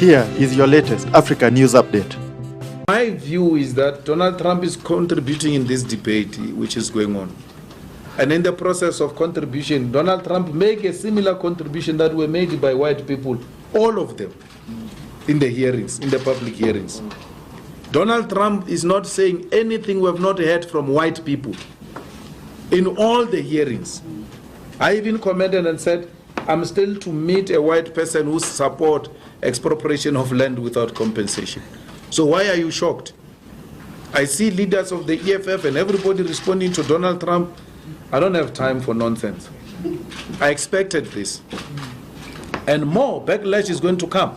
Here is your latest Africa News Update. My view is that Donald Trump is contributing in this debate which is going on. And in the process of contribution, Donald Trump made a similar contribution that were made by white people, all of them, in the hearings, in the public hearings. Donald Trump is not saying anything we have not heard from white people in all the hearings. I even commented and said, I'm still to meet a white person who support expropriation of land without compensation. So why are you shocked? I see leaders of the EFF and everybody responding to Donald Trump. I don't have time for nonsense. I expected this. And more backlash is going to come.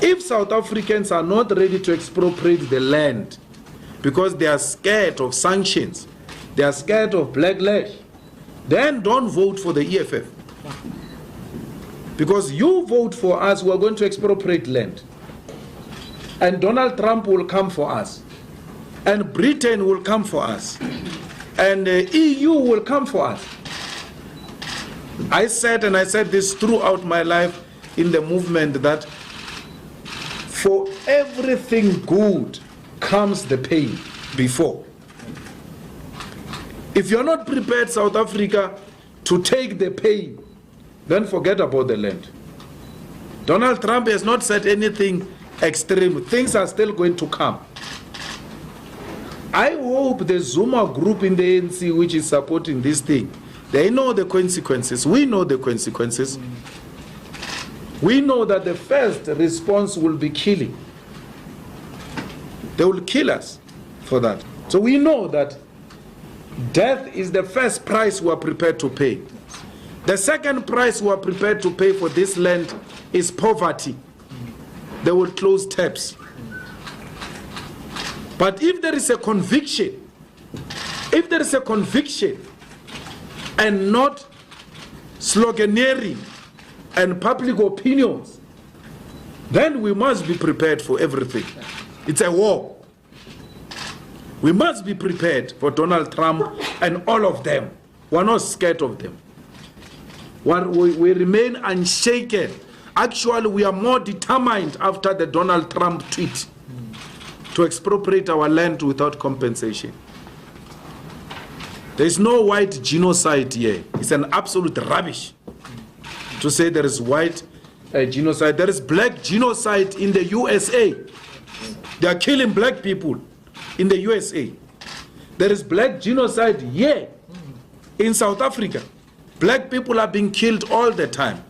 If South Africans are not ready to expropriate the land because they are scared of sanctions, they are scared of backlash, then don't vote for the EFF. Because you vote for us, we are going to expropriate land. And Donald Trump will come for us. And Britain will come for us. And the EU will come for us. I said, and I said this throughout my life in the movement, that for everything good comes the pain before. If you're not prepared, South Africa, to take the pain, then forget about the land. Donald Trump has not said anything extreme. Things are still going to come. I hope the Zuma group in the ANC, which is supporting this thing, they know the consequences. We know the consequences. We know that the first response will be killing. They will kill us for that. So we know that death is the first price we are prepared to pay. The second price we are prepared to pay for this land is poverty. They will close taps. But if there is a conviction, and not sloganeering and public opinions, then we must be prepared for everything. It's a war. We must be prepared for Donald Trump and all of them. We're not scared of them. We remain unshaken. Actually, we are more determined after the Donald Trump tweet to expropriate our land without compensation. There is no white genocide here. It's an absolute rubbish to say there is white genocide. There is black genocide in the USA. They are killing black people in the USA. There is black genocide here in South Africa. Black people are being killed all the time.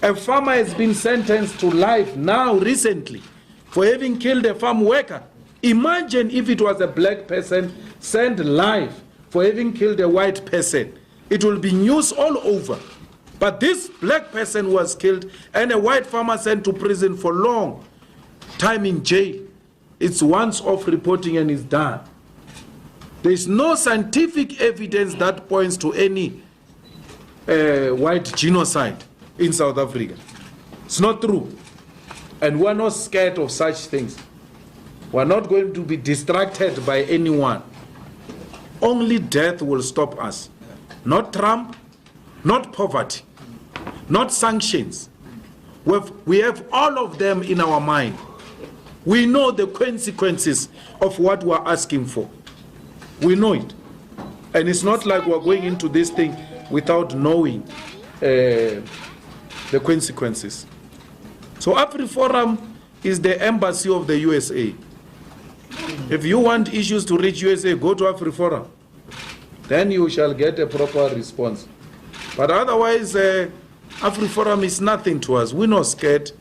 A farmer has been sentenced to life now recently for having killed a farm worker. Imagine if it was a black person sent life for having killed a white person. It will be news all over. But this black person was killed and a white farmer sent to prison for long time in jail. It's once off reporting and it's done. There is no scientific evidence that points to any white genocide in South Africa. It's not true. And we're not scared of such things. We're not going to be distracted by anyone. Only death will stop us. Not Trump, not poverty, not sanctions. We have all of them in our mind. We know the consequences of what we're asking for. We know it. And it's not like we're going into this thing without knowing the consequences. So AfriForum is the embassy of the USA. If you want issues to reach USA, go to AfriForum. Then you shall get a proper response. But otherwise, AfriForum is nothing to us. We're not scared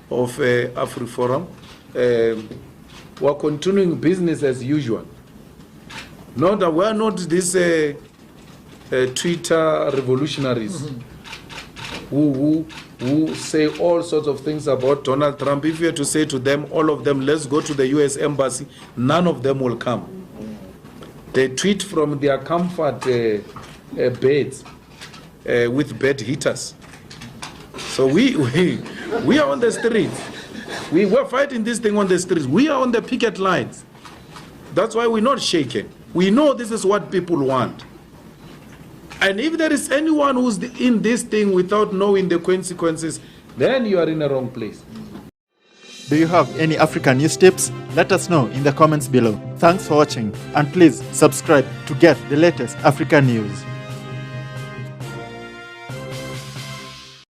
of AfriForum. We're continuing business as usual. No, that we're not these Twitter revolutionaries who say all sorts of things about Donald Trump. If you were to say to them, all of them, let's go to the US embassy, none of them will come. They tweet from their comfort beds with bed heaters. So we are on the streets. We're fighting this thing on the streets. We are on the picket lines. That's why we're not shaken. We know this is what people want. And if there is anyone who's in this thing without knowing the consequences, then you are in the wrong place. Do you have any African news tips? Let us know in the comments below. Thanks for watching, and please subscribe to get the latest African news.